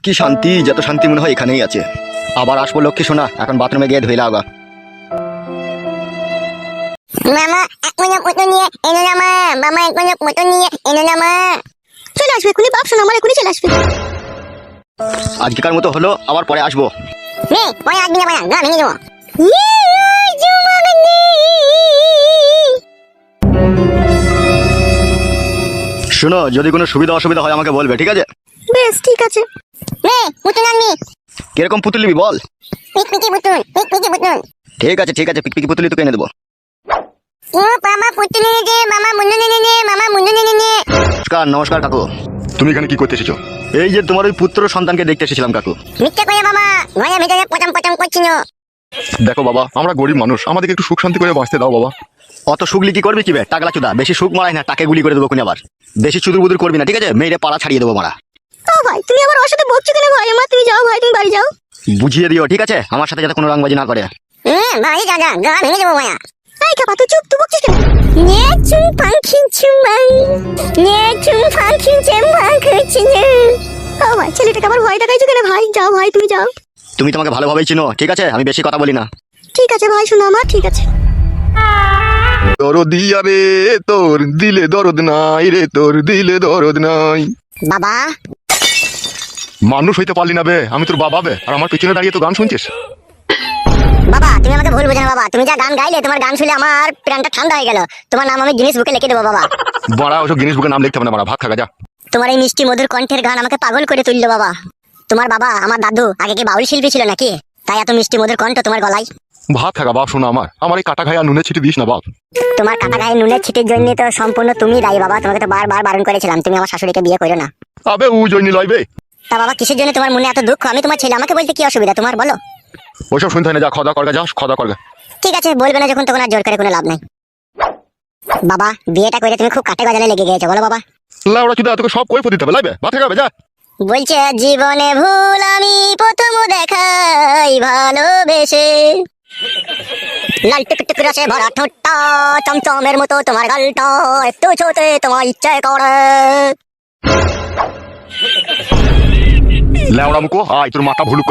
কি শান্তি, যত শান্তি মনে হয় এখানেই আছে। আবার আসবো লক্ষ্মী সোনা, এখন বাথরুমে গিয়ে ধুইলা আগা। মামা এক মনে কত নিয়ে এনো না মা, মামা এক মনে কত নিয়ে এনো না মা। চলে আসবে এখনই বাপ শোনা, আমার এখনই চলে আসবে। আজকেকার মতো হলো, আবার পরে আসবো। নে পরে আসবি না মায়া, গা ভেঙে দেবো। শোনো, যদি কোনো সুবিধা অসুবিধা হয় আমাকে বলবে, ঠিক আছে? বেশ ঠিক আছে। নে পুতুল আনবি। কিরকম পুতুল নিবি বল? পিকপিকি পুতুল, পিকপিকি পুতুল। ঠিক আছে ঠিক আছে, পিকপিকি পুতুলই তোকে এনে দেবো। ও মামা পুতুল এনে দে, মামা মুন্ডু এনে দে, মামা মুন্ডু এনে দে। নমস্কার নমস্কার কাকু। তুমি এখানে কি করতে এসেছো? এই যে তোমার ওই পুত্র সন্তানকে দেখতে এসেছিলাম কাকু। মিথ্যা করে মামা, ঘরের ভিতরে পচাম পচাম করছিল। দেখো বাবা, আমরা গরিব মানুষ, আমাদেরকে একটু সুখ শান্তি করে বাঁচতে দাও বাবা। অত সুগলি কি করবি কি বে টাকলা চুদা, বেশি সুখ মারাই না, টাকে গুলি করে দেবো কোন আবার। বেশি চুদুর বুদুর করবি না, ঠিক আছে? মেয়েরে পাড়া ছাড়িয়ে দেবো মারা। ও ভাই তুমি আবার ওর সাথে বকছো কেন ভাই? আমার তুমি যাও ভাই, তুমি বাড়ি যাও। বুঝিয়ে দিও, ঠিক আছে? আমার সাথে যাতে কোনো রংবাজি না করে। ভাই যা যা, গা ভেঙে দেবো মায়া। এই খাপা তুই চুপ, তুই বকছিস কেন? নে চুম পাখি চুমাই, নে চুম পাখি চেম্বা করছি না। ও ভাই ছেলেটাকে আবার ভয় দেখাইছো কেন ভাই? যাও ভাই তুমি যাও। তুমি তোমাকে ভালোভাবেই চিনো, ঠিক আছে? আমি বেশি কথা বলি না। ঠিক আছে ভাই শোনো আমার, ঠিক আছে। দরদ রে তোর দিলে দরদ নাই রে, তোর দিলে দরদ নাই। বাবা মানুষ হইতে পারলি না বে, আমি তোর বাবা বে, আর আমার পিছনে দাঁড়িয়ে তো গান শুনছিস। বাবা তুমি আমাকে ভুল বোঝো না বাবা, তুমি যা গান গাইলে তোমার গান শুনে আমার প্রাণটা ঠান্ডা হয়ে গেল। তোমার নাম আমি গিনিস বুকে লিখে দেবো বাবা। বড়া ওসব জিনিস বুকে নাম লিখতে হবে না, বড়া ভাত খাগা যা। তোমার এই মিষ্টি মধুর কণ্ঠের গান আমাকে পাগল করে তুললো বাবা। তোমার বাবা আমার দাদু আগে কি বাউল শিল্পী ছিল নাকি? তাই এত মিষ্টি মধুর কণ্ঠ তোমার গলায়। ভাত খাগা বাপ, শোনা আমার এই কাটা খাই আর নুনে ছিটি দিস না বাপ। তোমার কাটা গায়ে নুনের ছিটির জন্য তো সম্পূর্ণ তুমি দায়ী বাবা। তোমাকে তো বারবার বারণ করেছিলাম তুমি আমার শাশুড়িকে বিয়ে করো না। আবে ও জয়নি লইবে। তা বাবা কিসের জন্য তোমার মনে এত দুঃখ? আমি তোমার ছেলে, আমাকে বলতে কি অসুবিধা তোমার বলো? ওইসব শুনতে হয় না, যা খদা করগা, যা খদা করগা। ঠিক আছে বলবে না যখন, তখন আর জোর করে কোনো লাভ নাই। বাবা বিয়েটা করে তুমি খুব কাটে গজালে লেগে গেছো বলো বাবা। লাউড়া চুদা তোকে সব কই দিতে হবে, লাইবে ভাত খাগাবে যা। বলছে জীবনে ভুল আমি প্রথম দেখাই ভালোবেসে, লাল টুকটুক রসে ভরা ঠোঁটটা, চমচমের মতো তোমার গালটা, একটু ছোতে তোমার ইচ্ছে করে। লাউড়া মুকো আয়, তোর মাথা ভুলুক।